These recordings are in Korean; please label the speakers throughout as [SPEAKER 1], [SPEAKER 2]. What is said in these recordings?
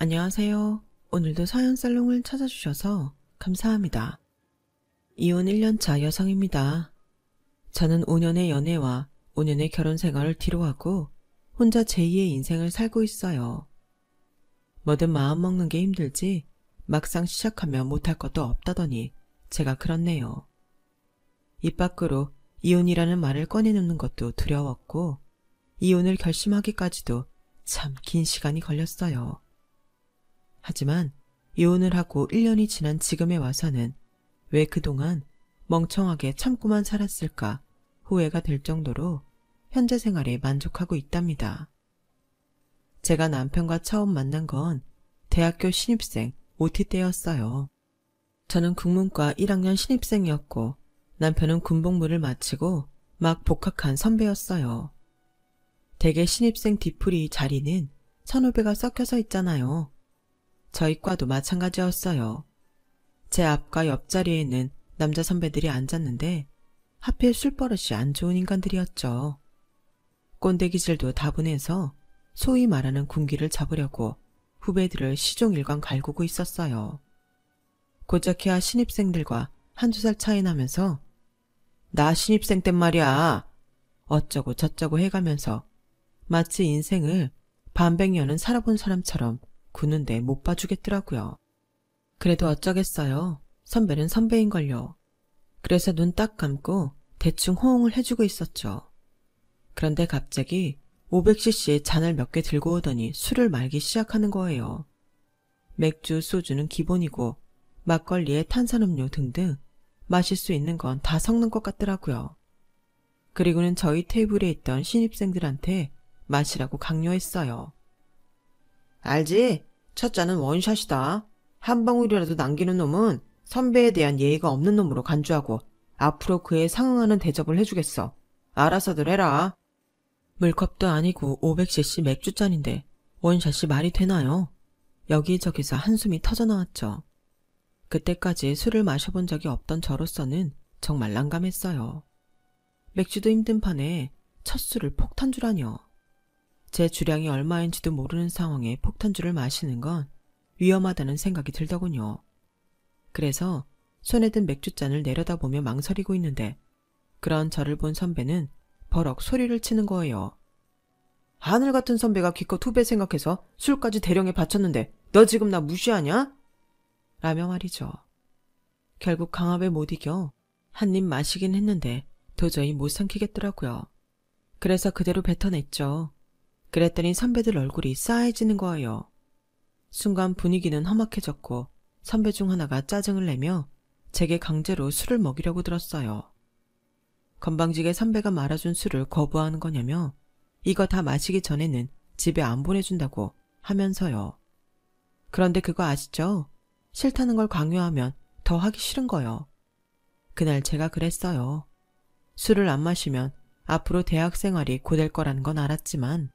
[SPEAKER 1] 안녕하세요. 오늘도 사연살롱을 찾아주셔서 감사합니다. 이혼 1년차 여성입니다. 저는 5년의 연애와 5년의 결혼 생활을 뒤로하고 혼자 제2의 인생을 살고 있어요. 뭐든 마음먹는 게 힘들지 막상 시작하면 못할 것도 없다더니 제가 그렇네요. 입 밖으로 이혼이라는 말을 꺼내놓는 것도 두려웠고 이혼을 결심하기까지도 참 긴 시간이 걸렸어요. 하지만 이혼을 하고 1년이 지난 지금에 와서는 왜 그동안 멍청하게 참고만 살았을까 후회가 될 정도로 현재 생활에 만족하고 있답니다. 제가 남편과 처음 만난 건 대학교 신입생 OT 때였어요. 저는 국문과 1학년 신입생이었고 남편은 군복무를 마치고 막 복학한 선배였어요. 대개 신입생 뒤풀이 자리는 선후배가 섞여서 있잖아요. 저희 과도 마찬가지였어요. 제 앞과 옆자리에는 남자 선배들이 앉았는데 하필 술버릇이 안 좋은 인간들이었죠. 꼰대 기질도 다분해서 소위 말하는 군기를 잡으려고 후배들을 시종일관 갈구고 있었어요. 고작해야 신입생들과 한두 살 차이 나면서 나 신입생 땐 말이야 어쩌고 저쩌고 해가면서 마치 인생을 반백년은 살아본 사람처럼 구는데 못 봐주겠더라고요. 그래도 어쩌겠어요. 선배는 선배인걸요. 그래서 눈 딱 감고 대충 호응을 해주고 있었죠. 그런데 갑자기 500cc의 잔을 몇 개 들고 오더니 술을 말기 시작하는 거예요. 맥주, 소주는 기본이고 막걸리에 탄산음료 등등 마실 수 있는 건 다 섞는 것 같더라고요. 그리고는 저희 테이블에 있던 신입생들한테 마시라고 강요했어요. 알지? 첫 잔은 원샷이다. 한 방울이라도 남기는 놈은 선배에 대한 예의가 없는 놈으로 간주하고 앞으로 그에 상응하는 대접을 해주겠어. 알아서들 해라. 물컵도 아니고 500cc 맥주잔인데 원샷이 말이 되나요? 여기저기서 한숨이 터져나왔죠. 그때까지 술을 마셔본 적이 없던 저로서는 정말 난감했어요. 맥주도 힘든 판에 첫 술을 폭탄주라뇨. 제 주량이 얼마인지도 모르는 상황에 폭탄주를 마시는 건 위험하다는 생각이 들더군요. 그래서 손에 든 맥주잔을 내려다보며 망설이고 있는데 그런 저를 본 선배는 버럭 소리를 치는 거예요. 하늘 같은 선배가 기껏 후배 생각해서 술까지 대령에 바쳤는데 너 지금 나 무시하냐? 라며 말이죠. 결국 강압에 못 이겨 한 입 마시긴 했는데 도저히 못 삼키겠더라고요. 그래서 그대로 뱉어냈죠. 그랬더니 선배들 얼굴이 싸해지는 거예요. 순간 분위기는 험악해졌고 선배 중 하나가 짜증을 내며 제게 강제로 술을 먹이려고 들었어요. 건방지게 선배가 말아준 술을 거부하는 거냐며 이거 다 마시기 전에는 집에 안 보내준다고 하면서요. 그런데 그거 아시죠? 싫다는 걸 강요하면 더 하기 싫은 거요. 그날 제가 그랬어요. 술을 안 마시면 앞으로 대학 생활이 고될 거라는 건 알았지만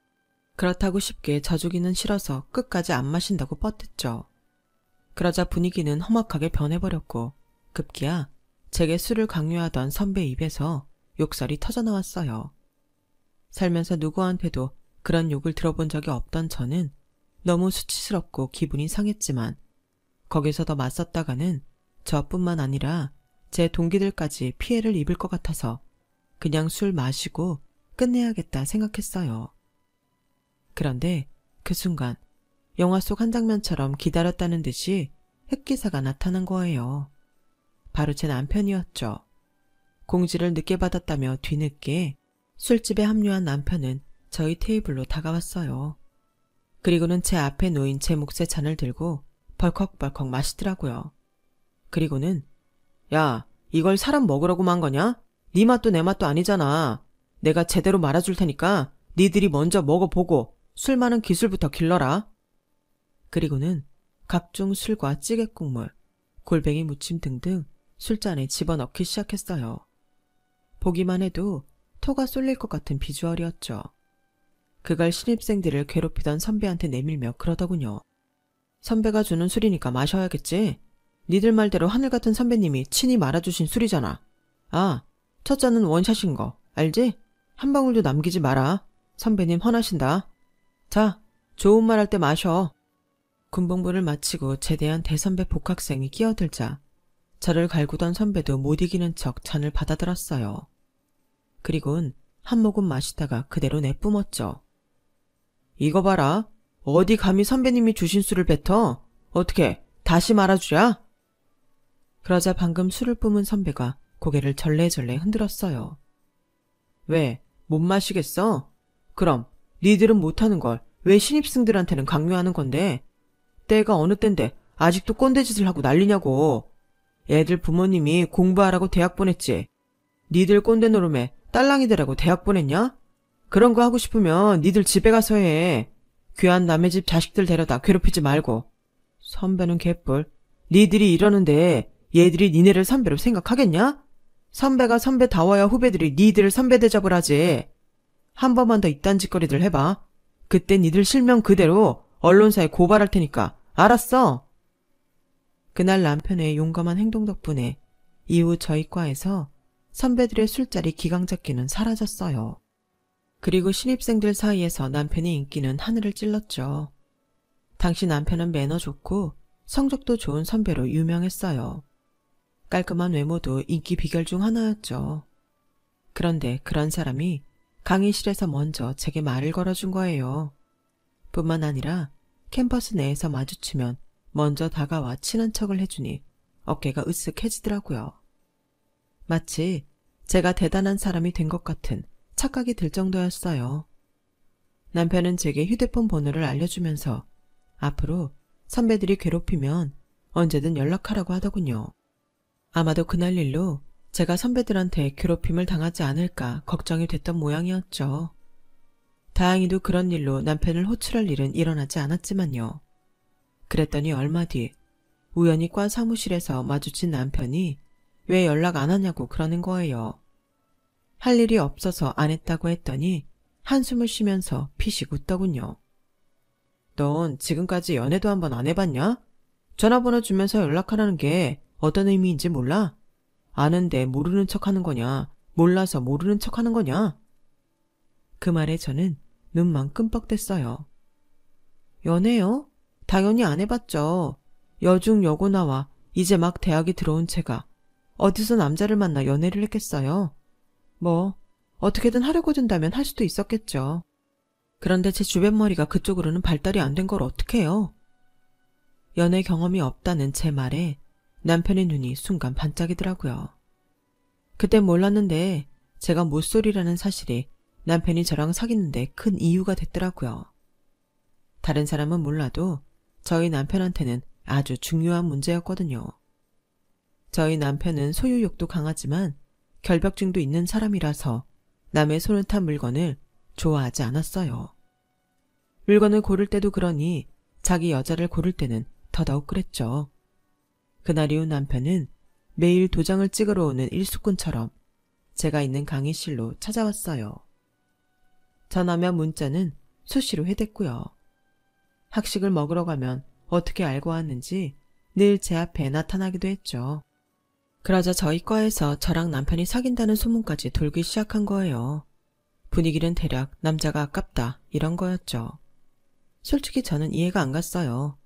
[SPEAKER 1] 그렇다고 쉽게 져주기는 싫어서 끝까지 안 마신다고 뻗댔죠. 그러자 분위기는 험악하게 변해버렸고 급기야 제게 술을 강요하던 선배 입에서 욕설이 터져나왔어요. 살면서 누구한테도 그런 욕을 들어본 적이 없던 저는 너무 수치스럽고 기분이 상했지만 거기서 더 맞섰다가는 저뿐만 아니라 제 동기들까지 피해를 입을 것 같아서 그냥 술 마시고 끝내야겠다 생각했어요. 그런데 그 순간 영화 속 한 장면처럼 기다렸다는 듯이 흑기사가 나타난 거예요. 바로 제 남편이었죠. 공지를 늦게 받았다며 뒤늦게 술집에 합류한 남편은 저희 테이블로 다가왔어요. 그리고는 제 앞에 놓인 제 몫의 잔을 들고 벌컥벌컥 마시더라고요. 그리고는 야, 이걸 사람 먹으라고 만 거냐? 네 맛도 내 맛도 아니잖아. 내가 제대로 말아줄 테니까 니들이 먼저 먹어보고 술 많은 기술부터 길러라. 그리고는 각종 술과 찌개 국물, 골뱅이 무침 등등 술잔에 집어넣기 시작했어요. 보기만 해도 토가 쏠릴 것 같은 비주얼이었죠. 그걸 신입생들을 괴롭히던 선배한테 내밀며 그러더군요. 선배가 주는 술이니까 마셔야겠지. 니들 말대로 하늘 같은 선배님이 친히 말아주신 술이잖아. 아, 첫 잔은 원샷인 거 알지? 한 방울도 남기지 마라. 선배님 화나신다. 자, 좋은 말 할 때 마셔. 군복무를 마치고 제대한 대선배 복학생이 끼어들자 저를 갈구던 선배도 못 이기는 척 잔을 받아들었어요. 그리곤 한 모금 마시다가 그대로 내뿜었죠. 이거 봐라. 어디 감히 선배님이 주신 술을 뱉어? 어떻게 다시 말아주랴? 그러자 방금 술을 뿜은 선배가 고개를 절레절레 흔들었어요. 왜? 못 마시겠어? 그럼 니들은 못하는 걸 왜 신입생들한테는 강요하는 건데? 때가 어느 땐데 아직도 꼰대짓을 하고 난리냐고. 애들 부모님이 공부하라고 대학 보냈지. 니들 꼰대 노름에 딸랑이들하고 대학 보냈냐? 그런 거 하고 싶으면 니들 집에 가서 해. 귀한 남의 집 자식들 데려다 괴롭히지 말고. 선배는 개뿔. 니들이 이러는데 얘들이 니네를 선배로 생각하겠냐? 선배가 선배다워야 후배들이 니들을 선배 대접을 하지. 한 번만 더 이딴 짓거리들 해봐. 그때 니들 실명 그대로 언론사에 고발할 테니까 알았어? 그날 남편의 용감한 행동 덕분에 이후 저희 과에서 선배들의 술자리 기강잡기는 사라졌어요. 그리고 신입생들 사이에서 남편의 인기는 하늘을 찔렀죠. 당시 남편은 매너 좋고 성적도 좋은 선배로 유명했어요. 깔끔한 외모도 인기 비결 중 하나였죠. 그런데 그런 사람이 강의실에서 먼저 제게 말을 걸어준 거예요. 뿐만 아니라 캠퍼스 내에서 마주치면 먼저 다가와 친한 척을 해주니 어깨가 으쓱해지더라고요. 마치 제가 대단한 사람이 된 것 같은 착각이 들 정도였어요. 남편은 제게 휴대폰 번호를 알려주면서 앞으로 선배들이 괴롭히면 언제든 연락하라고 하더군요. 아마도 그날 일로 제가 선배들한테 괴롭힘을 당하지 않을까 걱정이 됐던 모양이었죠. 다행히도 그런 일로 남편을 호출할 일은 일어나지 않았지만요. 그랬더니 얼마 뒤 우연히 과 사무실에서 마주친 남편이 왜 연락 안 하냐고 그러는 거예요. 할 일이 없어서 안 했다고 했더니 한숨을 쉬면서 피식 웃더군요. 넌 지금까지 연애도 한번 안 해봤냐? 전화번호 주면서 연락하라는 게 어떤 의미인지 몰라? 아는데 모르는 척하는 거냐? 몰라서 모르는 척하는 거냐? 그 말에 저는 눈만 끔뻑댔어요. 연애요? 당연히 안 해봤죠. 여중 여고 나와 이제 막 대학에 들어온 제가 어디서 남자를 만나 연애를 했겠어요? 뭐 어떻게든 하려고 든다면 할 수도 있었겠죠. 그런데 제 주변 머리가 그쪽으로는 발달이 안 된 걸 어떡해요? 연애 경험이 없다는 제 말에 남편의 눈이 순간 반짝이더라고요. 그땐 몰랐는데 제가 모쏠이라는 사실이 남편이 저랑 사귀는데 큰 이유가 됐더라고요. 다른 사람은 몰라도 저희 남편한테는 아주 중요한 문제였거든요. 저희 남편은 소유욕도 강하지만 결벽증도 있는 사람이라서 남의 손을 탄 물건을 좋아하지 않았어요. 물건을 고를 때도 그러니 자기 여자를 고를 때는 더더욱 그랬죠. 그날 이후 남편은 매일 도장을 찍으러 오는 일수꾼처럼 제가 있는 강의실로 찾아왔어요. 전화면 문자는 수시로 해댔고요. 학식을 먹으러 가면 어떻게 알고 왔는지 늘 제 앞에 나타나기도 했죠. 그러자 저희 과에서 저랑 남편이 사귄다는 소문까지 돌기 시작한 거예요. 분위기는 대략 남자가 아깝다 이런 거였죠. 솔직히 저는 이해가 안 갔어요.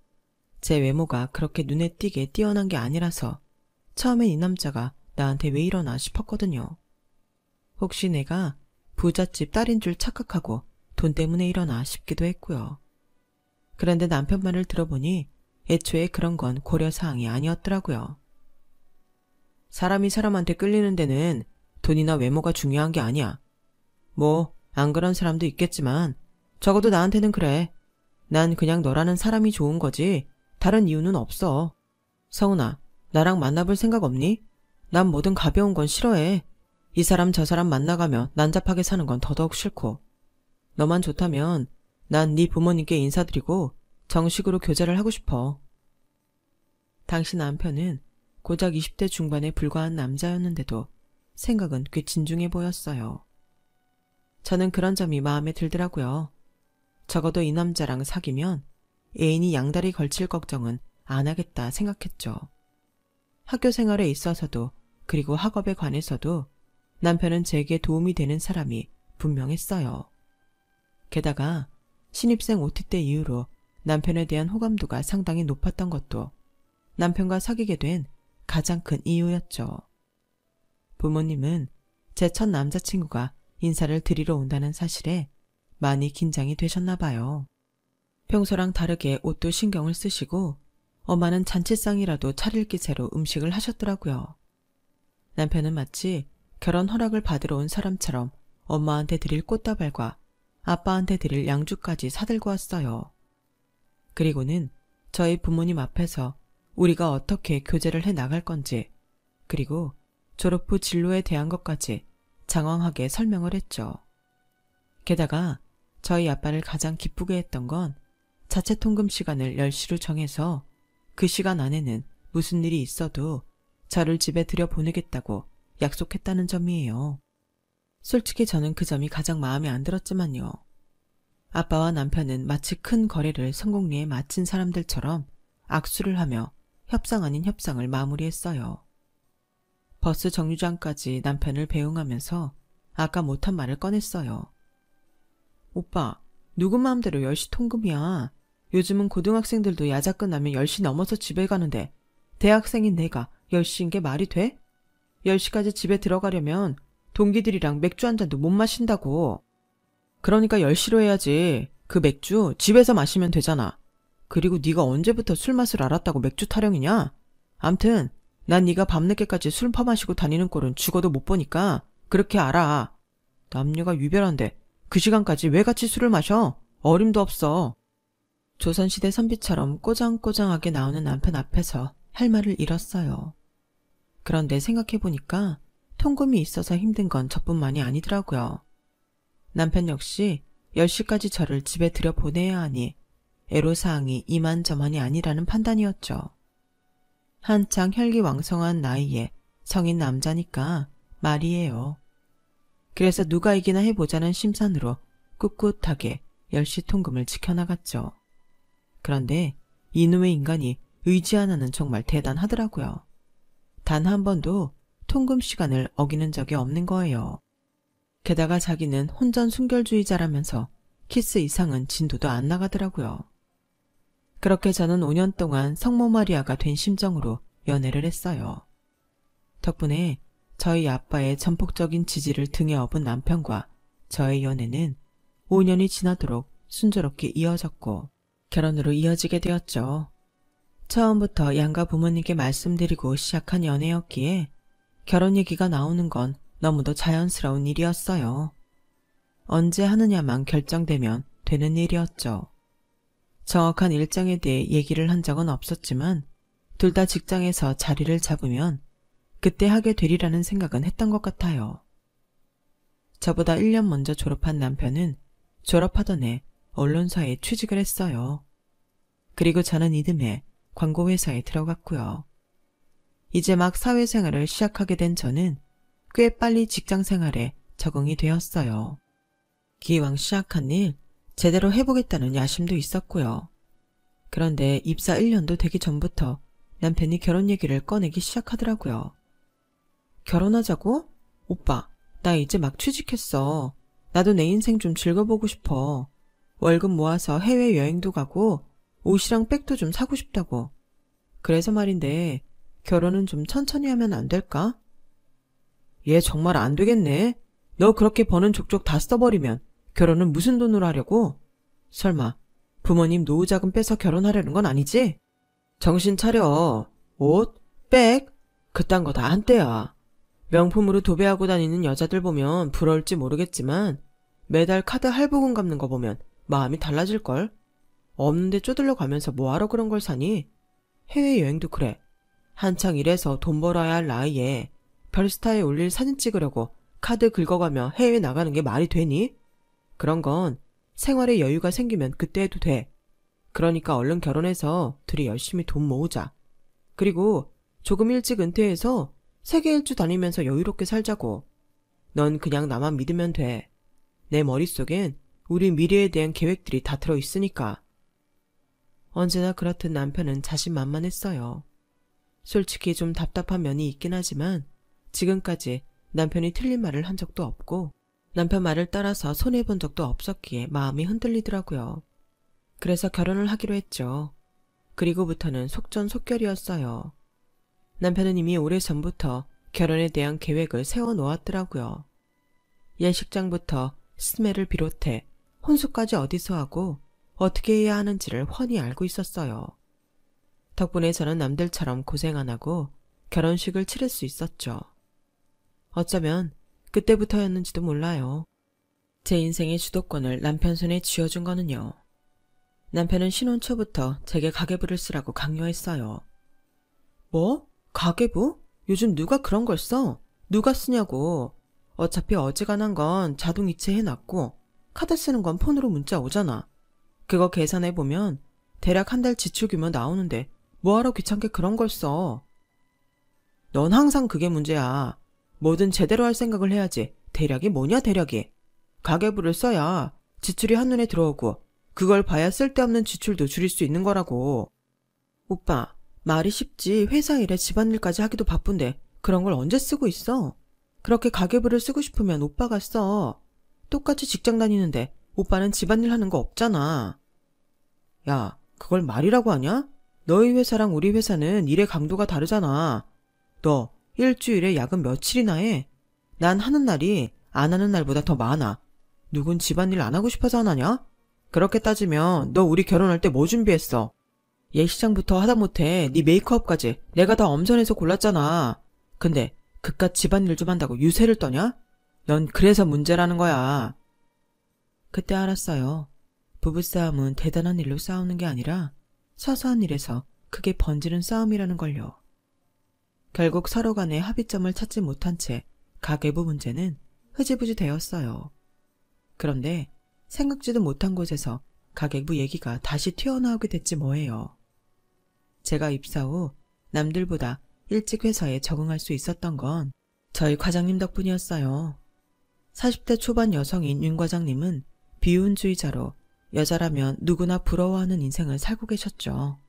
[SPEAKER 1] 제 외모가 그렇게 눈에 띄게 뛰어난 게 아니라서 처음엔 이 남자가 나한테 왜 이러나 싶었거든요. 혹시 내가 부잣집 딸인 줄 착각하고 돈 때문에 이러나 싶기도 했고요. 그런데 남편 말을 들어보니 애초에 그런 건 고려사항이 아니었더라고요. 사람이 사람한테 끌리는 데는 돈이나 외모가 중요한 게 아니야. 뭐 안 그런 사람도 있겠지만 적어도 나한테는 그래. 난 그냥 너라는 사람이 좋은 거지 다른 이유는 없어. 성은아, 나랑 만나볼 생각 없니? 난 뭐든 가벼운 건 싫어해. 이 사람 저 사람 만나가며 난잡하게 사는 건 더더욱 싫고. 너만 좋다면 난 네 부모님께 인사드리고 정식으로 교제를 하고 싶어. 당시 남편은 고작 20대 중반에 불과한 남자였는데도 생각은 꽤 진중해 보였어요. 저는 그런 점이 마음에 들더라고요. 적어도 이 남자랑 사귀면 애인이 양다리 걸칠 걱정은 안 하겠다 생각했죠. 학교 생활에 있어서도 그리고 학업에 관해서도 남편은 제게 도움이 되는 사람이 분명했어요. 게다가 신입생 OT 때 이후로 남편에 대한 호감도가 상당히 높았던 것도 남편과 사귀게 된 가장 큰 이유였죠. 부모님은 제 첫 남자친구가 인사를 드리러 온다는 사실에 많이 긴장이 되셨나 봐요. 평소랑 다르게 옷도 신경을 쓰시고 엄마는 잔치상이라도 차릴 기세로 음식을 하셨더라고요. 남편은 마치 결혼 허락을 받으러 온 사람처럼 엄마한테 드릴 꽃다발과 아빠한테 드릴 양주까지 사들고 왔어요. 그리고는 저희 부모님 앞에서 우리가 어떻게 교제를 해 나갈 건지, 그리고 졸업 후 진로에 대한 것까지 장황하게 설명을 했죠. 게다가 저희 아빠를 가장 기쁘게 했던 건 자체 통금 시간을 10시로 정해서 그 시간 안에는 무슨 일이 있어도 저를 집에 들여보내겠다고 약속했다는 점이에요. 솔직히 저는 그 점이 가장 마음에 안 들었지만요. 아빠와 남편은 마치 큰 거래를 성공리에 마친 사람들처럼 악수를 하며 협상 아닌 협상을 마무리했어요. 버스 정류장까지 남편을 배웅하면서 아까 못한 말을 꺼냈어요. 오빠, 누구 마음대로 10시 통금이야. 요즘은 고등학생들도 야자 끝나면 10시 넘어서 집에 가는데 대학생인 내가 10시인 게 말이 돼? 10시까지 집에 들어가려면 동기들이랑 맥주 한 잔도 못 마신다고. 그러니까 10시로 해야지. 그 맥주 집에서 마시면 되잖아. 그리고 네가 언제부터 술 맛을 알았다고 맥주 타령이냐? 암튼 난 네가 밤늦게까지 술 퍼마시고 다니는 꼴은 죽어도 못 보니까 그렇게 알아. 남녀가 유별한데 그 시간까지 왜 같이 술을 마셔? 어림도 없어. 조선시대 선비처럼 꼬장꼬장하게 나오는 남편 앞에서 할 말을 잃었어요. 그런데 생각해보니까 통금이 있어서 힘든 건 저뿐만이 아니더라고요. 남편 역시 10시까지 저를 집에 들여보내야 하니 애로사항이 이만저만이 아니라는 판단이었죠. 한창 혈기왕성한 나이에 성인 남자니까 말이에요. 그래서 누가 이기나 해보자는 심산으로 꿋꿋하게 10시 통금을 지켜나갔죠. 그런데 이놈의 인간이 의지 하나는 정말 대단하더라고요. 단 한 번도 통금 시간을 어기는 적이 없는 거예요. 게다가 자기는 혼전 순결주의자라면서 키스 이상은 진도도 안 나가더라고요. 그렇게 저는 5년 동안 성모 마리아가 된 심정으로 연애를 했어요. 덕분에 저희 아빠의 전폭적인 지지를 등에 업은 남편과 저의 연애는 5년이 지나도록 순조롭게 이어졌고 결혼으로 이어지게 되었죠. 처음부터 양가 부모님께 말씀드리고 시작한 연애였기에 결혼 얘기가 나오는 건 너무도 자연스러운 일이었어요. 언제 하느냐만 결정되면 되는 일이었죠. 정확한 일정에 대해 얘기를 한 적은 없었지만 둘 다 직장에서 자리를 잡으면 그때 하게 되리라는 생각은 했던 것 같아요. 저보다 1년 먼저 졸업한 남편은 졸업하던 해 언론사에 취직을 했어요. 그리고 저는 이듬해 광고회사에 들어갔고요. 이제 막 사회생활을 시작하게 된 저는 꽤 빨리 직장생활에 적응이 되었어요. 기왕 시작한 일 제대로 해보겠다는 야심도 있었고요. 그런데 입사 1년도 되기 전부터 남편이 결혼 얘기를 꺼내기 시작하더라고요. 결혼하자고? 오빠, 나 이제 막 취직했어. 나도 내 인생 좀 즐겨보고 싶어. 월급 모아서 해외여행도 가고 옷이랑 백도 좀 사고 싶다고. 그래서 말인데 결혼은 좀 천천히 하면 안 될까? 얘 정말 안 되겠네. 너 그렇게 버는 족족 다 써버리면 결혼은 무슨 돈으로 하려고? 설마 부모님 노후자금 빼서 결혼하려는 건 아니지? 정신 차려. 옷, 백, 그딴 거 다 한때야. 명품으로 도배하고 다니는 여자들 보면 부러울지 모르겠지만 매달 카드 할부금 갚는 거 보면 마음이 달라질걸? 없는데 쪼들려 가면서 뭐하러 그런 걸 사니? 해외여행도 그래. 한창 일해서 돈 벌어야 할 나이에 별스타에 올릴 사진 찍으려고 카드 긁어가며 해외 나가는 게 말이 되니? 그런 건 생활에 여유가 생기면 그때 해도 돼. 그러니까 얼른 결혼해서 둘이 열심히 돈 모으자. 그리고 조금 일찍 은퇴해서 세계 일주 다니면서 여유롭게 살자고. 넌 그냥 나만 믿으면 돼. 내 머릿속엔 우리 미래에 대한 계획들이 다 들어있으니까. 언제나 그렇듯 남편은 자신만만했어요. 솔직히 좀 답답한 면이 있긴 하지만 지금까지 남편이 틀린 말을 한 적도 없고 남편 말을 따라서 손해본 적도 없었기에 마음이 흔들리더라고요. 그래서 결혼을 하기로 했죠. 그리고부터는 속전속결이었어요. 남편은 이미 오래전부터 결혼에 대한 계획을 세워놓았더라고요. 예식장부터 스멜을 비롯해 혼수까지 어디서 하고 어떻게 해야 하는지를 훤히 알고 있었어요. 덕분에 저는 남들처럼 고생 안 하고 결혼식을 치를 수 있었죠. 어쩌면 그때부터였는지도 몰라요. 제 인생의 주도권을 남편 손에 쥐어준 거는요. 남편은 신혼 초부터 제게 가계부를 쓰라고 강요했어요. 뭐? 가계부? 요즘 누가 그런 걸 써? 누가 쓰냐고. 어차피 어지간한 건 자동 이체 해놨고 카드 쓰는 건 폰으로 문자 오잖아. 그거 계산해보면 대략 한 달 지출 규모 나오는데 뭐하러 귀찮게 그런 걸 써. 넌 항상 그게 문제야. 뭐든 제대로 할 생각을 해야지. 대략이 뭐냐 대략이. 가계부를 써야 지출이 한눈에 들어오고 그걸 봐야 쓸데없는 지출도 줄일 수 있는 거라고. 오빠, 말이 쉽지 회사 일에 집안일까지 하기도 바쁜데 그런 걸 언제 쓰고 있어? 그렇게 가계부를 쓰고 싶으면 오빠가 써. 똑같이 직장 다니는데 오빠는 집안일 하는 거 없잖아. 야, 그걸 말이라고 하냐? 너희 회사랑 우리 회사는 일의 강도가 다르잖아. 너 일주일에 야근 며칠이나 해? 난 하는 날이 안 하는 날보다 더 많아. 누군 집안일 안 하고 싶어서 안 하냐? 그렇게 따지면 너 우리 결혼할 때 뭐 준비했어? 예식장부터 하다못해 네 메이크업까지 내가 다 엄선해서 골랐잖아. 근데 그깟 집안일 좀 한다고 유세를 떠냐? 넌 그래서 문제라는 거야. 그때 알았어요. 부부싸움은 대단한 일로 싸우는 게 아니라 사소한 일에서 크게 번지는 싸움이라는 걸요. 결국 서로 간의 합의점을 찾지 못한 채 가계부 문제는 흐지부지 되었어요. 그런데 생각지도 못한 곳에서 가계부 얘기가 다시 튀어나오게 됐지 뭐예요. 제가 입사 후 남들보다 일찍 회사에 적응할 수 있었던 건 저희 과장님 덕분이었어요. 40대 초반 여성인 윤 과장님은 비혼주의자로 여자라면 누구나 부러워하는 인생을 살고 계셨죠.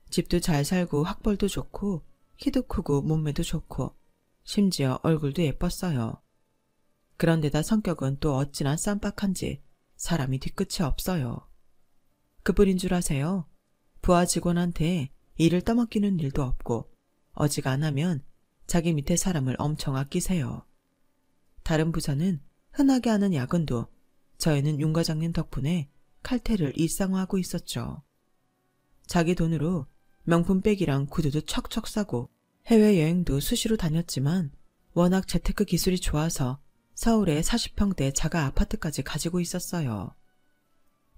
[SPEAKER 1] 집도 잘 살고 학벌도 좋고 키도 크고 몸매도 좋고 심지어 얼굴도 예뻤어요. 그런데다 성격은 또 어찌나 쌈박한지 사람이 뒤끝이 없어요. 그뿐인 줄 아세요? 부하 직원한테 일을 떠맡기는 일도 없고 어지간하면 자기 밑에 사람을 엄청 아끼세요. 다른 부서는 흔하게 하는 야근도 저희는 윤 과장님 덕분에 칼퇴를 일상화하고 있었죠. 자기 돈으로 명품백이랑 구두도 척척 사고 해외여행도 수시로 다녔지만 워낙 재테크 기술이 좋아서 서울에 40평대 자가 아파트까지 가지고 있었어요.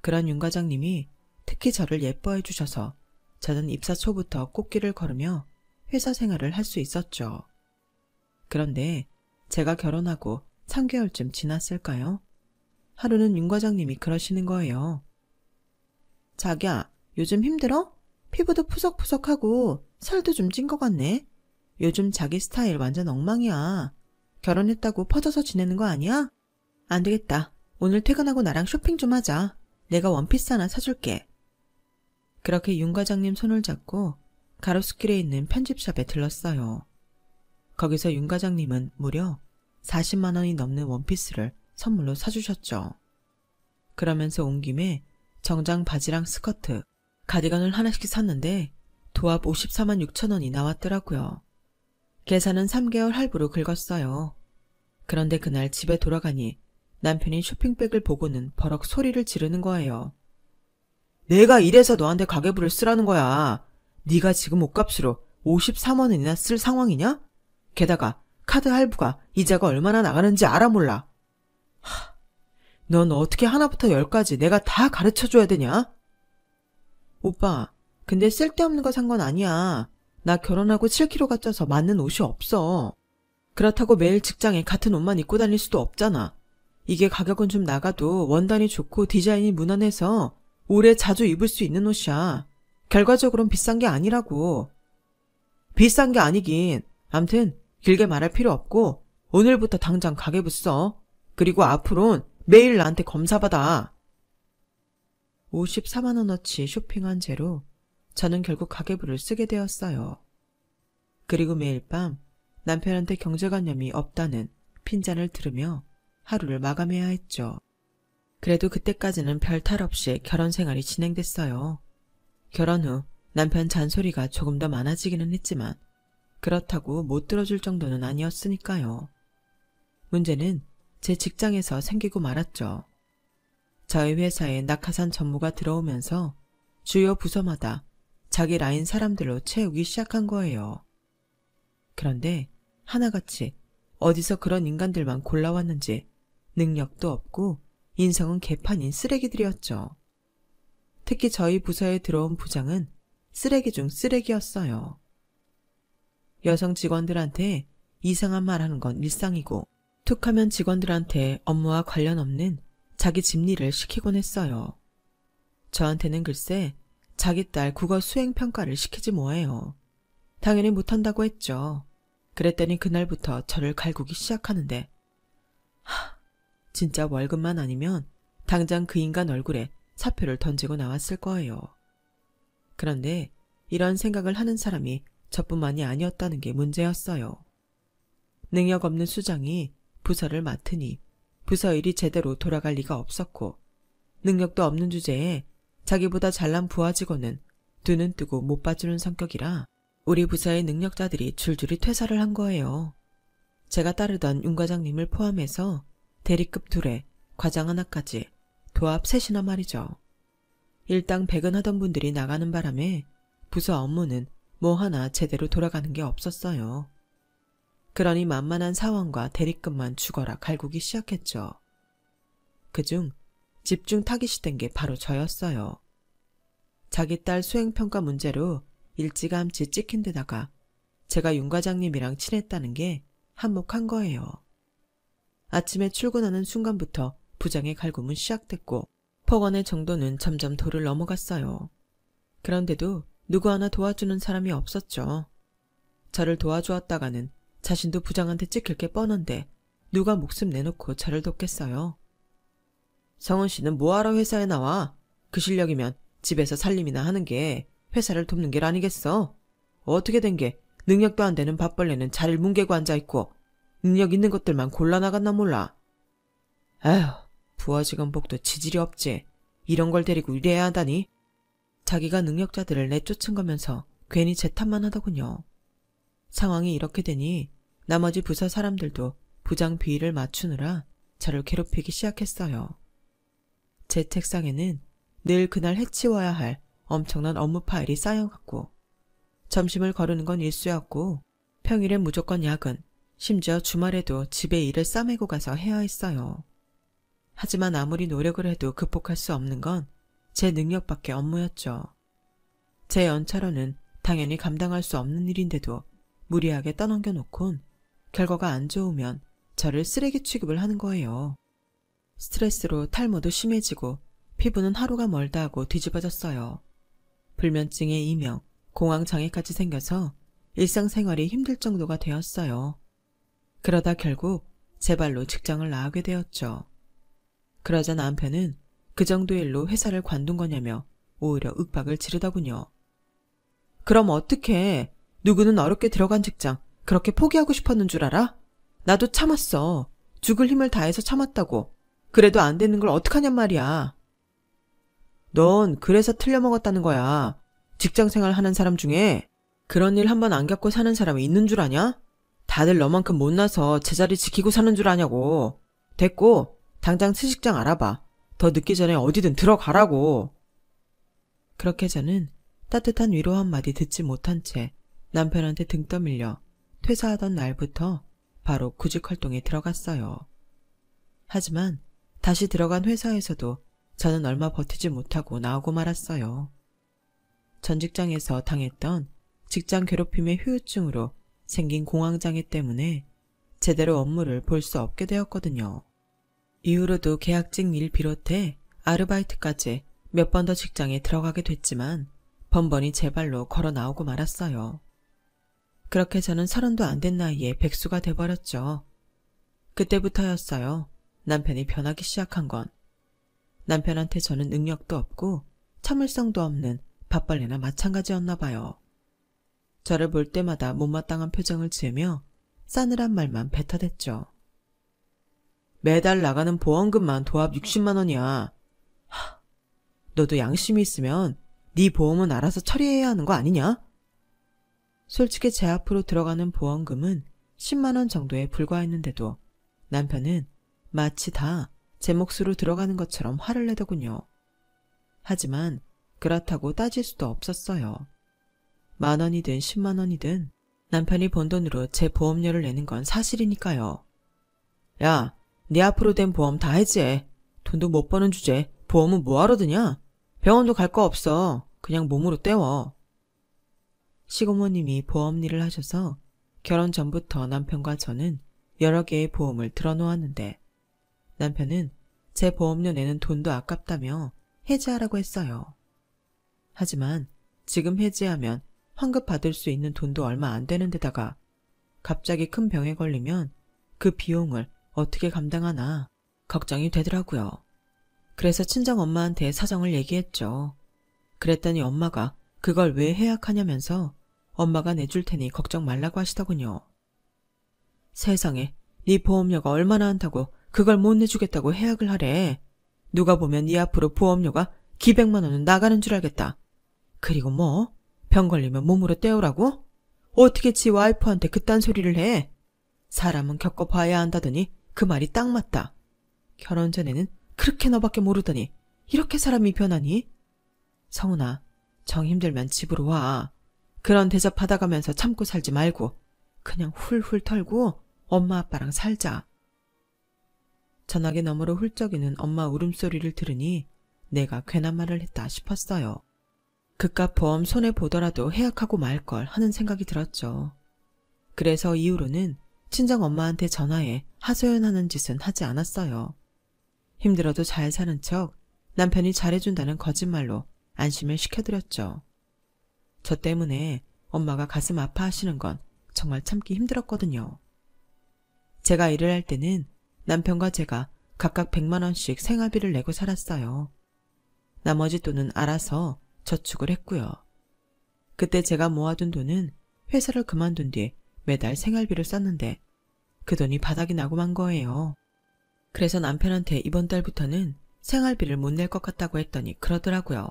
[SPEAKER 1] 그런 윤 과장님이 특히 저를 예뻐해 주셔서 저는 입사 초부터 꽃길을 걸으며 회사 생활을 할 수 있었죠. 그런데 제가 결혼하고 3개월쯤 지났을까요? 하루는 윤 과장님이 그러시는 거예요. 자기야, 요즘 힘들어? 피부도 푸석푸석하고 살도 좀 찐 것 같네. 요즘 자기 스타일 완전 엉망이야. 결혼했다고 퍼져서 지내는 거 아니야? 안 되겠다. 오늘 퇴근하고 나랑 쇼핑 좀 하자. 내가 원피스 하나 사줄게. 그렇게 윤 과장님 손을 잡고 가로수길에 있는 편집샵에 들렀어요. 거기서 윤 과장님은 무려 40만 원이 넘는 원피스를 선물로 사주셨죠. 그러면서 온 김에 정장 바지랑 스커트, 가디건을 하나씩 샀는데 도합 54만 6천 원이 나왔더라고요. 계산은 3개월 할부로 긁었어요. 그런데 그날 집에 돌아가니 남편이 쇼핑백을 보고는 버럭 소리를 지르는 거예요. 내가 이래서 너한테 가계부를 쓰라는 거야. 네가 지금 옷값으로 53만 원이나 쓸 상황이냐? 게다가 카드 할부가 이자가 얼마나 나가는지 알아 몰라. 넌 어떻게 하나부터 열까지 내가 다 가르쳐줘야 되냐? 오빠, 근데 쓸데없는 거 산 건 아니야. 나 결혼하고 7kg가 쪄서 맞는 옷이 없어. 그렇다고 매일 직장에 같은 옷만 입고 다닐 수도 없잖아. 이게 가격은 좀 나가도 원단이 좋고 디자인이 무난해서 오래 자주 입을 수 있는 옷이야. 결과적으로는 비싼 게 아니라고. 비싼 게 아니긴. 암튼 길게 말할 필요 없고 오늘부터 당장 가계부 써. 그리고 앞으론 매일 나한테 검사받아. 54만 원어치 쇼핑한 채로 저는 결국 가계부를 쓰게 되었어요. 그리고 매일 밤 남편한테 경제관념이 없다는 핀잔을 들으며 하루를 마감해야 했죠. 그래도 그때까지는 별 탈 없이 결혼 생활이 진행됐어요. 결혼 후 남편 잔소리가 조금 더 많아지기는 했지만 그렇다고 못 들어줄 정도는 아니었으니까요. 문제는 제 직장에서 생기고 말았죠. 저희 회사에 낙하산 전무가 들어오면서 주요 부서마다 자기 라인 사람들로 채우기 시작한 거예요. 그런데 하나같이 어디서 그런 인간들만 골라왔는지 능력도 없고 인성은 개판인 쓰레기들이었죠. 특히 저희 부서에 들어온 부장은 쓰레기 중 쓰레기였어요. 여성 직원들한테 이상한 말 하는 건 일상이고 툭하면 직원들한테 업무와 관련 없는 자기 집일을 시키곤 했어요. 저한테는 글쎄 자기 딸 국어 수행평가를 시키지 뭐예요. 당연히 못한다고 했죠. 그랬더니 그날부터 저를 갈구기 시작하는데 진짜 월급만 아니면 당장 그 인간 얼굴에 사표를 던지고 나왔을 거예요. 그런데 이런 생각을 하는 사람이 저뿐만이 아니었다는 게 문제였어요. 능력 없는 수장이 부서를 맡으니 부서 일이 제대로 돌아갈 리가 없었고 능력도 없는 주제에 자기보다 잘난 부하 직원은 두 눈 뜨고 못 봐주는 성격이라 우리 부서의 능력자들이 줄줄이 퇴사를 한 거예요. 제가 따르던 윤 과장님을 포함해서 대리급 2에 과장 하나까지 도합 3이나 말이죠. 일당 100은 하던 분들이 나가는 바람에 부서 업무는 뭐 하나 제대로 돌아가는 게 없었어요. 그러니 만만한 사원과 대리급만 죽어라 갈구기 시작했죠. 그중 집중 타깃이 된 게 바로 저였어요. 자기 딸 수행평가 문제로 일찌감치 찍힌 데다가 제가 윤 과장님이랑 친했다는 게 한몫한 거예요. 아침에 출근하는 순간부터 부장의 갈굼은 시작됐고 폭언의 정도는 점점 도를 넘어갔어요. 그런데도 누구 하나 도와주는 사람이 없었죠. 저를 도와주었다가는 자신도 부장한테 찍힐 게 뻔한데 누가 목숨 내놓고 저를 돕겠어요. 성은 씨는 뭐하러 회사에 나와? 그 실력이면 집에서 살림이나 하는 게 회사를 돕는 게 아니겠어? 어떻게 된 게 능력도 안 되는 밥벌레는 자리를 뭉개고 앉아있고 능력 있는 것들만 골라나갔나 몰라. 에휴, 부하 직원 복도 지질이 없지. 이런 걸 데리고 일해야 하다니. 자기가 능력자들을 내쫓은 거면서 괜히 제 탓만 하더군요. 상황이 이렇게 되니 나머지 부서 사람들도 부장 비위를 맞추느라 저를 괴롭히기 시작했어요. 제 책상에는 늘 그날 해치워야 할 엄청난 업무 파일이 쌓여갔고 점심을 거르는 건 일쑤였고 평일엔 무조건 야근, 심지어 주말에도 집에 일을 싸매고 가서 해야 했어요. 하지만 아무리 노력을 해도 극복할 수 없는 건 제 능력밖에 업무였죠. 제 연차로는 당연히 감당할 수 없는 일인데도 무리하게 떠넘겨 놓곤 결과가 안 좋으면 저를 쓰레기 취급을 하는 거예요. 스트레스로 탈모도 심해지고 피부는 하루가 멀다 하고 뒤집어졌어요. 불면증에 이명, 공황장애까지 생겨서 일상생활이 힘들 정도가 되었어요. 그러다 결국 제 발로 직장을 나가게 되었죠. 그러자 남편은 그 정도 일로 회사를 관둔 거냐며 오히려 윽박을 지르더군요. 그럼 어떡해. 누구는 어렵게 들어간 직장 그렇게 포기하고 싶었는 줄 알아? 나도 참았어. 죽을 힘을 다해서 참았다고. 그래도 안 되는 걸 어떡하냔 말이야. 넌 그래서 틀려먹었다는 거야. 직장생활 하는 사람 중에 그런 일 한 번 안 겪고 사는 사람이 있는 줄 아냐? 다들 너만큼 못나서 제자리 지키고 사는 줄 아냐고. 됐고 당장 새 직장 알아봐. 더 늦기 전에 어디든 들어가라고. 그렇게 저는 따뜻한 위로 한마디 듣지 못한 채 남편한테 등 떠밀려 퇴사하던 날부터 바로 구직활동에 들어갔어요. 하지만 다시 들어간 회사에서도 저는 얼마 버티지 못하고 나오고 말았어요. 전 직장에서 당했던 직장 괴롭힘의 후유증으로 생긴 공황장애 때문에 제대로 업무를 볼 수 없게 되었거든요. 이후로도 계약직 일 비롯해 아르바이트까지 몇 번 더 직장에 들어가게 됐지만 번번이 제 발로 걸어 나오고 말았어요. 그렇게 저는 30도 안 된 나이에 백수가 돼버렸죠. 그때부터였어요. 남편이 변하기 시작한 건. 남편한테 저는 능력도 없고 참을성도 없는 밥벌레나 마찬가지였나 봐요. 저를 볼 때마다 못마땅한 표정을 지으며 싸늘한 말만 뱉어댔죠. 매달 나가는 보험금만 도합 60만 원이야. 너도 양심이 있으면 네 보험은 알아서 처리해야 하는 거 아니냐? 솔직히 제 앞으로 들어가는 보험금은 10만 원 정도에 불과했는데도 남편은 마치 다 제 몫으로 들어가는 것처럼 화를 내더군요. 하지만 그렇다고 따질 수도 없었어요. 10,000원이든 10만 원이든 남편이 번 돈으로 제 보험료를 내는 건 사실이니까요. 야, 네 앞으로 된 보험 다 해지해. 돈도 못 버는 주제 보험은 뭐하러 드냐? 병원도 갈 거 없어. 그냥 몸으로 때워. 시고모님이 보험 일을 하셔서 결혼 전부터 남편과 저는 여러 개의 보험을 들어놓았는데 남편은 제 보험료 내는 돈도 아깝다며 해지하라고 했어요. 하지만 지금 해지하면 환급 받을 수 있는 돈도 얼마 안 되는 데다가 갑자기 큰 병에 걸리면 그 비용을 어떻게 감당하나 걱정이 되더라고요. 그래서 친정엄마한테 사정을 얘기했죠. 그랬더니 엄마가 그걸 왜 해약하냐면서 엄마가 내줄 테니 걱정 말라고 하시더군요. 세상에, 네 보험료가 얼마나 한다고 그걸 못 내주겠다고 해약을 하래. 누가 보면 네 앞으로 보험료가 기백만 원은 나가는 줄 알겠다. 그리고 뭐? 병 걸리면 몸으로 때우라고? 어떻게 지 와이프한테 그딴 소리를 해? 사람은 겪어봐야 한다더니 그 말이 딱 맞다. 결혼 전에는 그렇게 너밖에 모르더니 이렇게 사람이 변하니? 성훈아, 정 힘들면 집으로 와. 그런 대접 받아가면서 참고 살지 말고 그냥 훌훌 털고 엄마 아빠랑 살자. 전화기 너머로 훌쩍이는 엄마 울음소리를 들으니 내가 괜한 말을 했다 싶었어요. 그깟 보험 손해보더라도 해약하고 말걸 하는 생각이 들었죠. 그래서 이후로는 친정엄마한테 전화해 하소연하는 짓은 하지 않았어요. 힘들어도 잘 사는 척 남편이 잘해준다는 거짓말로 안심을 시켜드렸죠. 저 때문에 엄마가 가슴 아파하시는 건 정말 참기 힘들었거든요. 제가 일을 할 때는 남편과 제가 각각 100만 원씩 생활비를 내고 살았어요. 나머지 돈은 알아서 저축을 했고요. 그때 제가 모아둔 돈은 회사를 그만둔 뒤 매달 생활비를 썼는데 그 돈이 바닥이 나고 만 거예요. 그래서 남편한테 이번 달부터는 생활비를 못 낼 것 같다고 했더니 그러더라고요.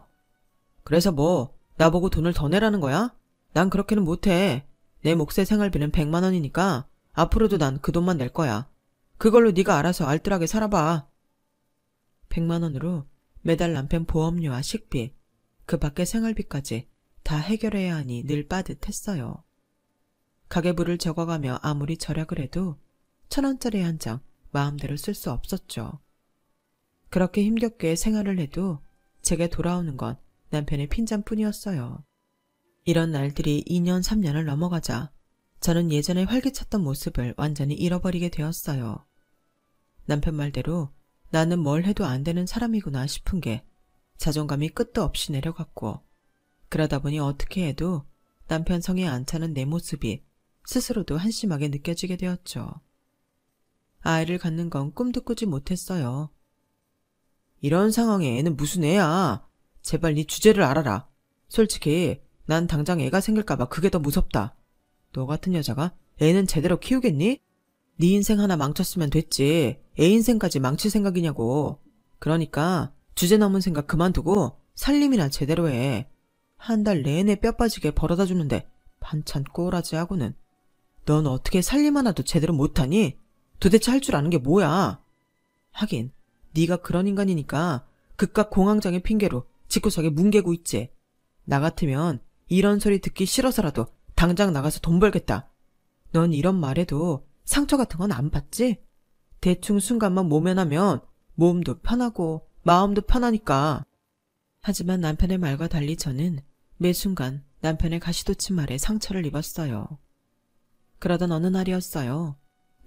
[SPEAKER 1] 그래서 뭐 나보고 돈을 더 내라는 거야? 난 그렇게는 못해. 내 몫의 생활비는 100만 원이니까 앞으로도 난 그 돈만 낼 거야. 그걸로 네가 알아서 알뜰하게 살아봐. 100만 원으로 매달 남편 보험료와 식비, 그 밖의 생활비까지 다 해결해야 하니 늘 빠듯했어요. 가계부를 적어가며 아무리 절약을 해도 1,000원짜리 한 장 마음대로 쓸 수 없었죠. 그렇게 힘겹게 생활을 해도 제게 돌아오는 건 남편의 핀잔뿐이었어요. 이런 날들이 2년, 3년을 넘어가자 저는 예전에 활기찼던 모습을 완전히 잃어버리게 되었어요. 남편 말대로 나는 뭘 해도 안 되는 사람이구나 싶은 게 자존감이 끝도 없이 내려갔고 그러다 보니 어떻게 해도 남편 성에 안 차는 내 모습이 스스로도 한심하게 느껴지게 되었죠. 아이를 갖는 건 꿈도 꾸지 못했어요. 이런 상황에 애는 무슨 애야. 제발 네 주제를 알아라. 솔직히 난 당장 애가 생길까봐 그게 더 무섭다. 너 같은 여자가 애는 제대로 키우겠니? 네 인생 하나 망쳤으면 됐지. 애 인생까지 망칠 생각이냐고. 그러니까 주제 넘은 생각 그만두고 살림이나 제대로 해. 한 달 내내 뼈 빠지게 벌어다 주는데 반찬 꼬라지 하고는. 넌 어떻게 살림 하나도 제대로 못하니? 도대체 할 줄 아는 게 뭐야? 하긴 네가 그런 인간이니까 그깟 공황장애 핑계로 집구석에 뭉개고 있지. 나 같으면 이런 소리 듣기 싫어서라도 당장 나가서 돈 벌겠다. 넌 이런 말에도 상처 같은 건 안 받지? 대충 순간만 모면하면 몸도 편하고 마음도 편하니까. 하지만 남편의 말과 달리 저는 매 순간 남편의 가시돋친 말에 상처를 입었어요. 그러던 어느 날이었어요.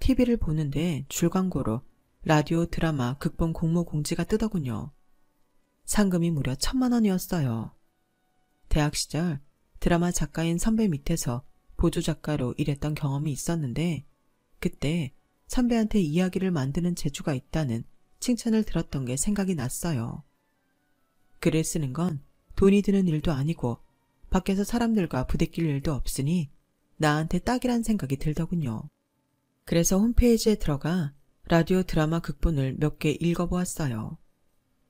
[SPEAKER 1] TV를 보는데 줄광고로 라디오 드라마 극본 공모 공지가 뜨더군요. 상금이 무려 1,000만 원이었어요. 대학 시절 드라마 작가인 선배 밑에서 보조작가로 일했던 경험이 있었는데 그때 선배한테 이야기를 만드는 재주가 있다는 칭찬을 들었던 게 생각이 났어요. 글을 쓰는 건 돈이 드는 일도 아니고 밖에서 사람들과 부대낄 일도 없으니 나한테 딱이란 생각이 들더군요. 그래서 홈페이지에 들어가 라디오 드라마 극본을 몇 개 읽어보았어요.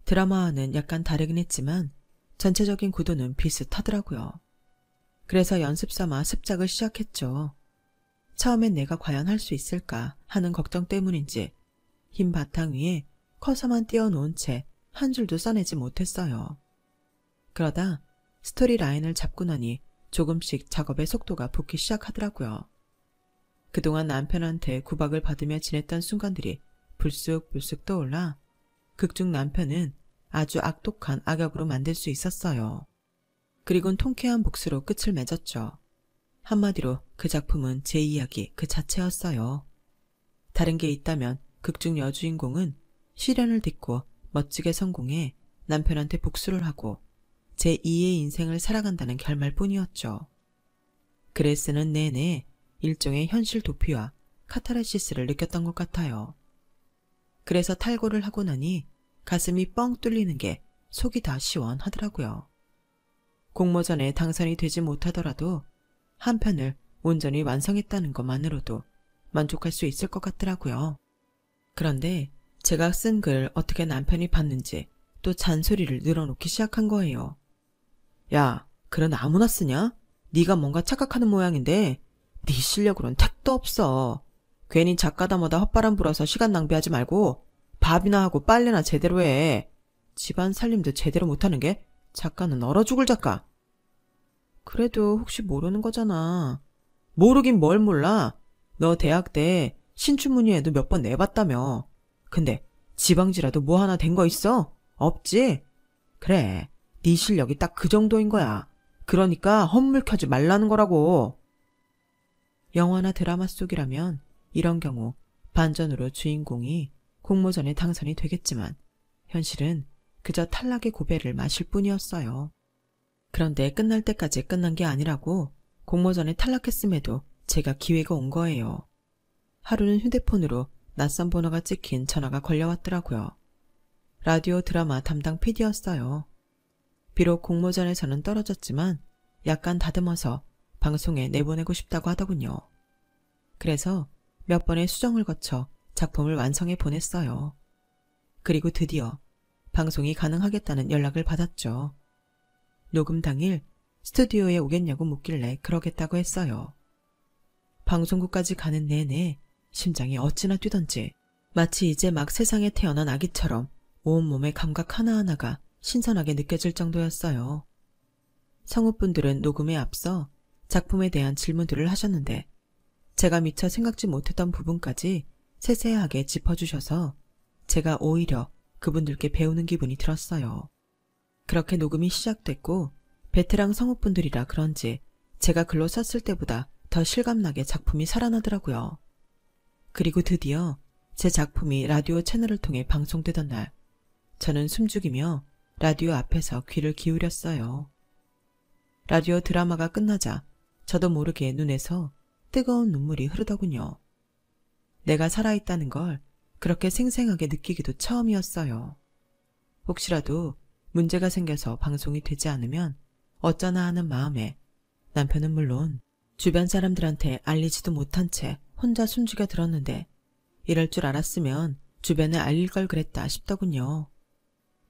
[SPEAKER 1] 드라마와는 약간 다르긴 했지만 전체적인 구도는 비슷하더라고요. 그래서 연습 삼아 습작을 시작했죠. 처음엔 내가 과연 할 수 있을까 하는 걱정 때문인지 흰 바탕 위에 커서만 띄워놓은 채 한 줄도 써내지 못했어요. 그러다 스토리 라인을 잡고 나니 조금씩 작업의 속도가 붙기 시작하더라고요. 그동안 남편한테 구박을 받으며 지냈던 순간들이 불쑥불쑥 떠올라 극중 남편은 아주 악독한 악역으로 만들 수 있었어요. 그리곤 통쾌한 복수로 끝을 맺었죠. 한마디로 그 작품은 제 이야기 그 자체였어요. 다른 게 있다면 극중 여주인공은 시련을 딛고 멋지게 성공해 남편한테 복수를 하고 제2의 인생을 살아간다는 결말뿐이었죠. 글을 쓰는 내내 일종의 현실 도피와 카타르시스를 느꼈던 것 같아요. 그래서 탈고를 하고 나니 가슴이 뻥 뚫리는 게 속이 다 시원하더라고요. 공모전에 당선이 되지 못하더라도 한 편을 온전히 완성했다는 것만으로도 만족할 수 있을 것 같더라고요. 그런데 제가 쓴 글 어떻게 남편이 봤는지 또 잔소리를 늘어놓기 시작한 거예요. 야, 글은 아무나 쓰냐? 네가 뭔가 착각하는 모양인데 네 실력으론 택도 없어. 괜히 작가다 뭐다 헛바람 불어서 시간 낭비하지 말고 밥이나 하고 빨래나 제대로 해. 집안 살림도 제대로 못하는 게 작가는 얼어 죽을 작가. 그래도 혹시 모르는 거잖아. 모르긴 뭘 몰라. 너 대학 때 신춘문예에도 몇 번 내봤다며. 근데 지방지라도 뭐 하나 된 거 있어? 없지? 그래, 네 실력이 딱 그 정도인 거야. 그러니까 헛물켜지 말라는 거라고. 영화나 드라마 속이라면 이런 경우 반전으로 주인공이 공모전에 당선이 되겠지만 현실은 그저 탈락의 고배를 마실 뿐이었어요. 그런데 끝날 때까지 끝난 게 아니라고 공모전에 탈락했음에도 제가 기회가 온 거예요. 하루는 휴대폰으로 낯선 번호가 찍힌 전화가 걸려왔더라고요. 라디오 드라마 담당 PD였어요. 비록 공모전에서는 떨어졌지만 약간 다듬어서 방송에 내보내고 싶다고 하더군요. 그래서 몇 번의 수정을 거쳐 작품을 완성해 보냈어요. 그리고 드디어 방송이 가능하겠다는 연락을 받았죠. 녹음 당일 스튜디오에 오겠냐고 묻길래 그러겠다고 했어요. 방송국까지 가는 내내 심장이 어찌나 뛰던지 마치 이제 막 세상에 태어난 아기처럼 온몸의 감각 하나하나가 신선하게 느껴질 정도였어요. 성우분들은 녹음에 앞서 작품에 대한 질문들을 하셨는데 제가 미처 생각지 못했던 부분까지 세세하게 짚어주셔서 제가 오히려 그분들께 배우는 기분이 들었어요. 그렇게 녹음이 시작됐고 베테랑 성우분들이라 그런지 제가 글로 썼을 때보다 더 실감나게 작품이 살아나더라고요. 그리고 드디어 제 작품이 라디오 채널을 통해 방송되던 날 저는 숨죽이며 라디오 앞에서 귀를 기울였어요. 라디오 드라마가 끝나자 저도 모르게 눈에서 뜨거운 눈물이 흐르더군요. 내가 살아있다는 걸 그렇게 생생하게 느끼기도 처음이었어요. 혹시라도 문제가 생겨서 방송이 되지 않으면 어쩌나 하는 마음에 남편은 물론 주변 사람들한테 알리지도 못한 채 혼자 숨죽여 들었는데 이럴 줄 알았으면 주변에 알릴 걸 그랬다 싶더군요.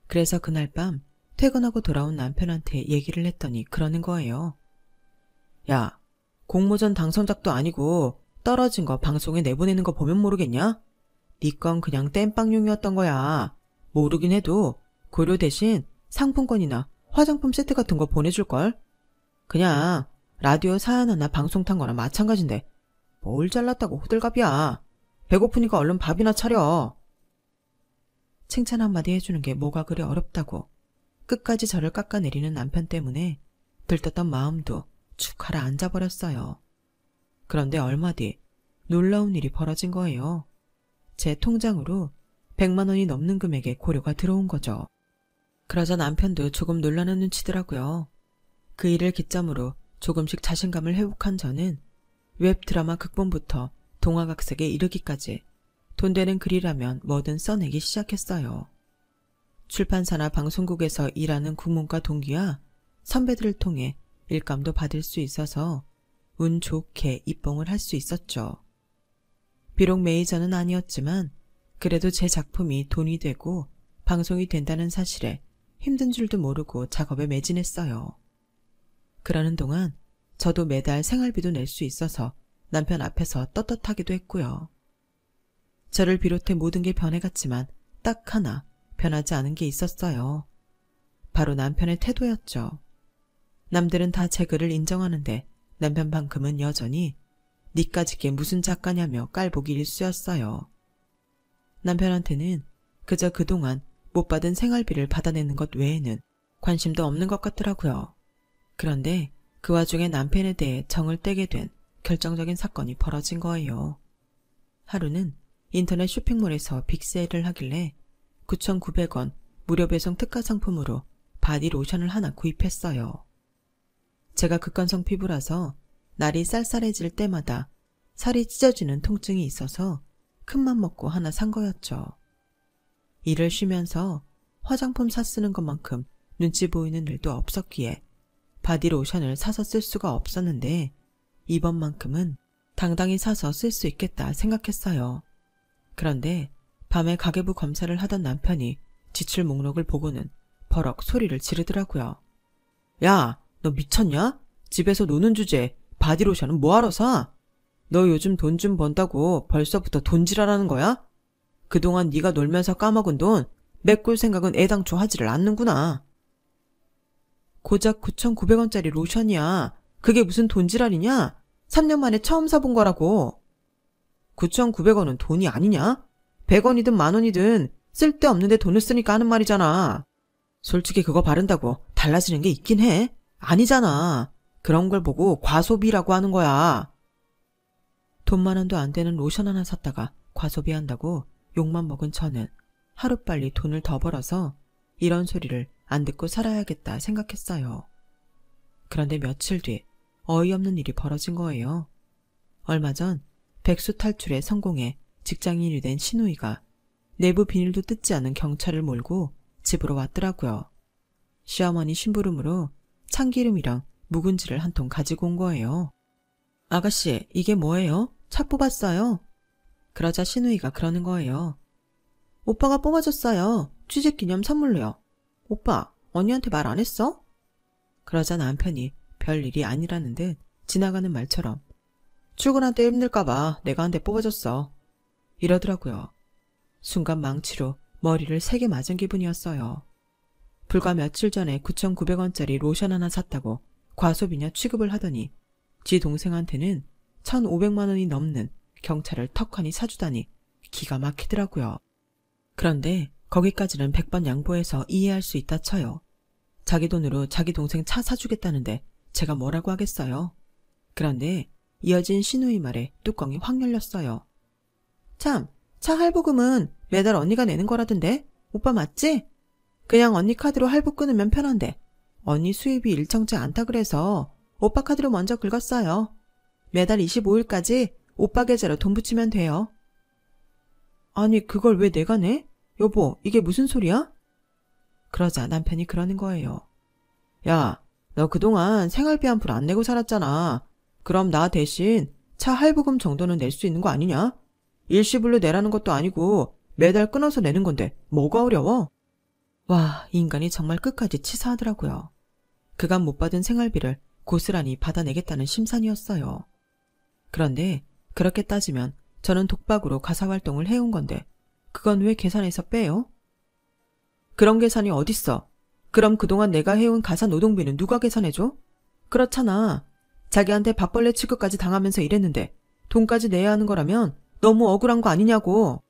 [SPEAKER 1] 그래서 그날 밤 퇴근하고 돌아온 남편한테 얘기를 했더니 그러는 거예요. 야, 공모전 당선작도 아니고 떨어진 거 방송에 내보내는 거 보면 모르겠냐? 네 건 그냥 땜빵용이었던 거야. 모르긴 해도 고려 대신 상품권이나 화장품 세트 같은 거 보내줄걸? 그냥 라디오 사연 하나 방송 탄 거나 마찬가지인데 뭘 잘났다고 호들갑이야. 배고프니까 얼른 밥이나 차려. 칭찬 한마디 해주는 게 뭐가 그리 어렵다고 끝까지 저를 깎아내리는 남편 때문에 들떴던 마음도 축 가라앉아버렸어요. 그런데 얼마 뒤 놀라운 일이 벌어진 거예요. 제 통장으로 100만 원이 넘는 금액의 고려가 들어온 거죠. 그러자 남편도 조금 놀라는 눈치더라고요. 그 일을 기점으로 조금씩 자신감을 회복한 저는 웹드라마 극본부터 동화각색에 이르기까지 돈 되는 글이라면 뭐든 써내기 시작했어요. 출판사나 방송국에서 일하는 국문과 동기와 선배들을 통해 일감도 받을 수 있어서 운 좋게 입봉을 할 수 있었죠. 비록 메이저는 아니었지만 그래도 제 작품이 돈이 되고 방송이 된다는 사실에 힘든 줄도 모르고 작업에 매진했어요. 그러는 동안 저도 매달 생활비도 낼 수 있어서 남편 앞에서 떳떳하기도 했고요. 저를 비롯해 모든 게 변해갔지만 딱 하나 변하지 않은 게 있었어요. 바로 남편의 태도였죠. 남들은 다 제 글을 인정하는데 남편만큼은 여전히 니까짓 게 무슨 작가냐며 깔보기 일쑤였어요. 남편한테는 그저 그동안 못 받은 생활비를 받아내는 것 외에는 관심도 없는 것 같더라고요. 그런데 그 와중에 남편에 대해 정을 떼게 된 결정적인 사건이 벌어진 거예요. 하루는 인터넷 쇼핑몰에서 빅세일을 하길래 9,900원 무료 배송 특가 상품으로 바디 로션을 하나 구입했어요. 제가 극건성 피부라서 날이 쌀쌀해질 때마다 살이 찢어지는 통증이 있어서 큰맘 먹고 하나 산 거였죠. 일을 쉬면서 화장품 사 쓰는 것만큼 눈치 보이는 일도 없었기에 바디 로션을 사서 쓸 수가 없었는데 이번만큼은 당당히 사서 쓸 수 있겠다 생각했어요. 그런데 밤에 가계부 검사를 하던 남편이 지출 목록을 보고는 버럭 소리를 지르더라고요. 야, 너 미쳤냐? 집에서 노는 주제에 바디로션은 뭐하러 사? 너 요즘 돈 좀 번다고 벌써부터 돈지랄하는 거야? 그동안 네가 놀면서 까먹은 돈 메꿀 생각은 애당초 하지를 않는구나. 고작 9,900원짜리 로션이야. 그게 무슨 돈지랄이냐? 3년 만에 처음 사본 거라고. 9,900원은 돈이 아니냐? 100원이든 만원이든 쓸데없는데 돈을 쓰니까 하는 말이잖아. 솔직히 그거 바른다고 달라지는 게 있긴 해. 아니잖아. 그런 걸 보고 과소비라고 하는 거야. 돈 10,000원도 안 되는 로션 하나 샀다가 과소비한다고 욕만 먹은 저는 하루빨리 돈을 더 벌어서 이런 소리를 안 듣고 살아야겠다 생각했어요. 그런데 며칠 뒤 어이없는 일이 벌어진 거예요. 얼마 전 백수 탈출에 성공해 직장인이 된 시누이가 내부 비닐도 뜯지 않은 경찰을 몰고 집으로 왔더라고요. 시어머니 심부름으로 참기름이랑 묵은지를 한 통 가지고 온 거예요. 아가씨, 이게 뭐예요? 차 뽑았어요. 그러자 시누이가 그러는 거예요. 오빠가 뽑아줬어요. 취직기념 선물로요. 오빠, 언니한테 말 안 했어? 그러자 남편이 별일이 아니라는 듯 지나가는 말처럼 출근할 때 힘들까봐 내가 한 대 뽑아줬어. 이러더라고요. 순간 망치로 머리를 3개 맞은 기분이었어요. 불과 며칠 전에 9,900원짜리 로션 하나 샀다고 과소비냐 취급을 하더니 지 동생한테는 1,500만 원이 넘는 경차를 턱하니 사주다니 기가 막히더라고요. 그런데 거기까지는 100번 양보해서 이해할 수 있다 쳐요. 자기 돈으로 자기 동생 차 사주겠다는데 제가 뭐라고 하겠어요. 그런데 이어진 시누이 말에 뚜껑이 확 열렸어요. 참, 차 할부금은 매달 언니가 내는 거라던데? 오빠 맞지? 그냥 언니 카드로 할부 끊으면 편한데 언니 수입이 일정치 않다 그래서 오빠 카드로 먼저 긁었어요. 매달 25일까지 오빠 계좌로 돈 붙이면 돼요. 아니 그걸 왜 내가 내? 여보, 이게 무슨 소리야? 그러자 남편이 그러는 거예요. 야, 너 그동안 생활비 한 푼 안 내고 살았잖아. 그럼 나 대신 차 할부금 정도는 낼 수 있는 거 아니냐? 일시불로 내라는 것도 아니고 매달 끊어서 내는 건데 뭐가 어려워? 와, 이 인간이 정말 끝까지 치사하더라고요. 그간 못 받은 생활비를 고스란히 받아내겠다는 심산이었어요. 그런데 그렇게 따지면 저는 독박으로 가사활동을 해온 건데 그건 왜 계산해서 빼요? 그런 계산이 어딨어? 그럼 그동안 내가 해온 가사 노동비는 누가 계산해줘? 그렇잖아. 자기한테 밥벌레 취급까지 당하면서 일했는데 돈까지 내야 하는 거라면 너무 억울한 거 아니냐고.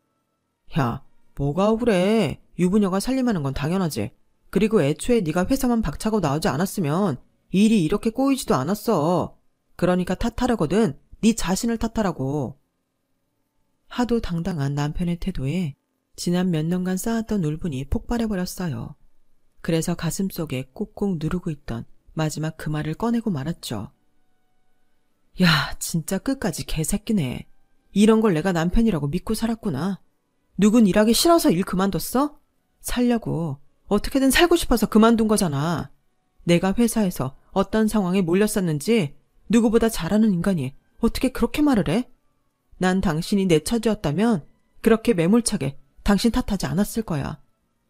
[SPEAKER 1] 야, 뭐가 억울해. 유부녀가 살림하는 건 당연하지. 그리고 애초에 네가 회사만 박차고 나오지 않았으면 일이 이렇게 꼬이지도 않았어. 그러니까 탓하려거든 네 자신을 탓하라고. 하도 당당한 남편의 태도에 지난 몇 년간 쌓았던 울분이 폭발해버렸어요. 그래서 가슴속에 꾹꾹 누르고 있던 마지막 그 말을 꺼내고 말았죠. 야, 진짜 끝까지 개새끼네. 이런 걸 내가 남편이라고 믿고 살았구나. 누군 일하기 싫어서 일 그만뒀어? 살려고, 어떻게든 살고 싶어서 그만둔 거잖아. 내가 회사에서 어떤 상황에 몰렸었는지 누구보다 잘 아는 인간이 어떻게 그렇게 말을 해? 난 당신이 내 처지였다면 그렇게 매몰차게 당신 탓하지 않았을 거야.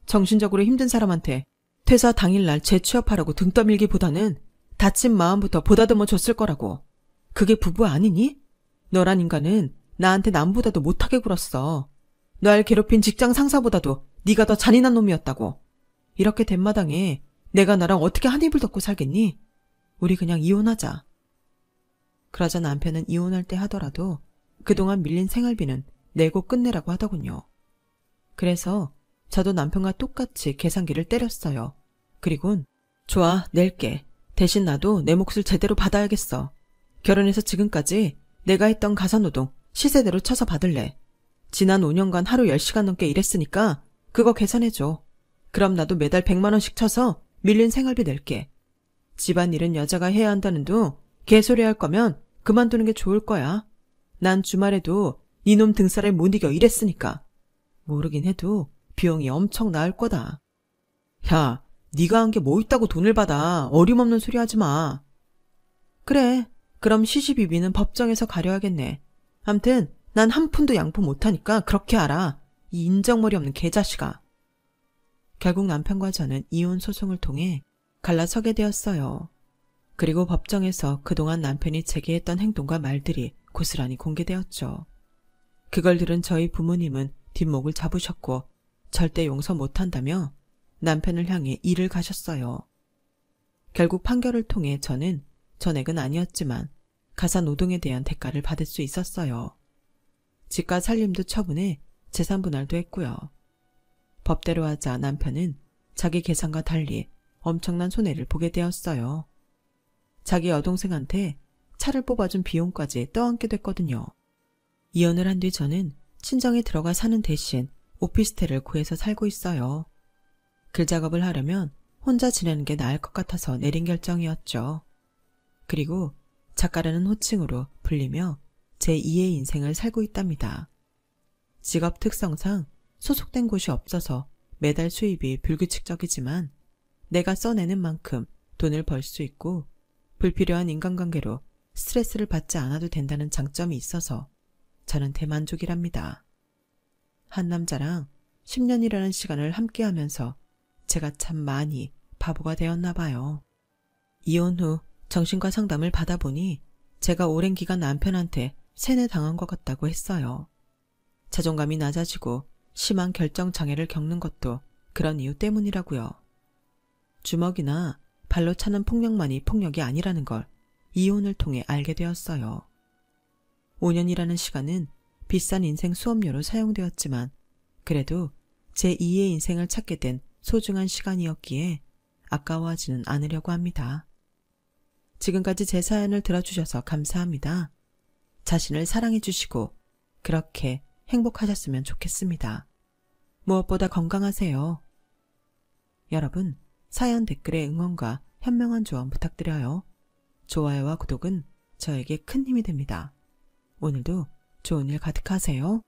[SPEAKER 1] 정신적으로 힘든 사람한테 퇴사 당일날 재취업하라고 등 떠밀기보다는 다친 마음부터 보다듬어 줬을 거라고. 그게 부부 아니니? 너란 인간은 나한테 남보다도 못하게 굴었어. 날 괴롭힌 직장 상사보다도 네가 더 잔인한 놈이었다고. 이렇게 된 마당에 내가 나랑 어떻게 한 입을 덮고 살겠니? 우리 그냥 이혼하자. 그러자 남편은 이혼할 때 하더라도 그동안 밀린 생활비는 내고 끝내라고 하더군요. 그래서 저도 남편과 똑같이 계산기를 때렸어요. 그리곤 좋아, 낼게. 대신 나도 내 몫을 제대로 받아야겠어. 결혼해서 지금까지 내가 했던 가사노동 시세대로 쳐서 받을래. 지난 5년간 하루 10시간 넘게 일했으니까 그거 계산해줘. 그럼 나도 매달 100만 원씩 쳐서 밀린 생활비 낼게. 집안일은 여자가 해야 한다는 둥 개소리 할 거면 그만두는 게 좋을 거야. 난 주말에도 니놈 등살에 못 이겨 일했으니까. 모르긴 해도 비용이 엄청 나을 거다. 야, 네가 한 게 뭐 있다고 돈을 받아. 어림없는 소리 하지 마. 그래, 그럼 시시비비는 법정에서 가려야겠네. 암튼 난 한 푼도 양보 못하니까 그렇게 알아. 이 인정머리 없는 개자식아. 결국 남편과 저는 이혼 소송을 통해 갈라서게 되었어요. 그리고 법정에서 그동안 남편이 제게 했던 행동과 말들이 고스란히 공개되었죠. 그걸 들은 저희 부모님은 뒷목을 잡으셨고 절대 용서 못한다며 남편을 향해 일을 가셨어요. 결국 판결을 통해 저는 전액은 아니었지만 가사 노동에 대한 대가를 받을 수 있었어요. 집과 살림도 처분해 재산 분할도 했고요. 법대로 하자 남편은 자기 계산과 달리 엄청난 손해를 보게 되었어요. 자기 여동생한테 차를 뽑아준 비용까지 떠안게 됐거든요. 이혼을 한 뒤 저는 친정에 들어가 사는 대신 오피스텔을 구해서 살고 있어요. 글 작업을 하려면 혼자 지내는 게 나을 것 같아서 내린 결정이었죠. 그리고 작가라는 호칭으로 불리며 제2의 인생을 살고 있답니다. 직업 특성상 소속된 곳이 없어서 매달 수입이 불규칙적이지만 내가 써내는 만큼 돈을 벌 수 있고 불필요한 인간관계로 스트레스를 받지 않아도 된다는 장점이 있어서 저는 대만족이랍니다. 한 남자랑 10년이라는 시간을 함께하면서 제가 참 많이 바보가 되었나 봐요. 이혼 후 정신과 상담을 받아보니 제가 오랜 기간 남편한테 세뇌당한 것 같다고 했어요. 자존감이 낮아지고 심한 결정장애를 겪는 것도 그런 이유 때문이라고요. 주먹이나 발로 차는 폭력만이 폭력이 아니라는 걸 이혼을 통해 알게 되었어요. 5년이라는 시간은 비싼 인생 수업료로 사용되었지만 그래도 제2의 인생을 찾게 된 소중한 시간이었기에 아까워하지는 않으려고 합니다. 지금까지 제 사연을 들어주셔서 감사합니다. 자신을 사랑해 주시고 그렇게 행복하셨으면 좋겠습니다. 무엇보다 건강하세요. 여러분, 사연 댓글에 응원과 현명한 조언 부탁드려요. 좋아요와 구독은 저에게 큰 힘이 됩니다. 오늘도 좋은 일 가득하세요.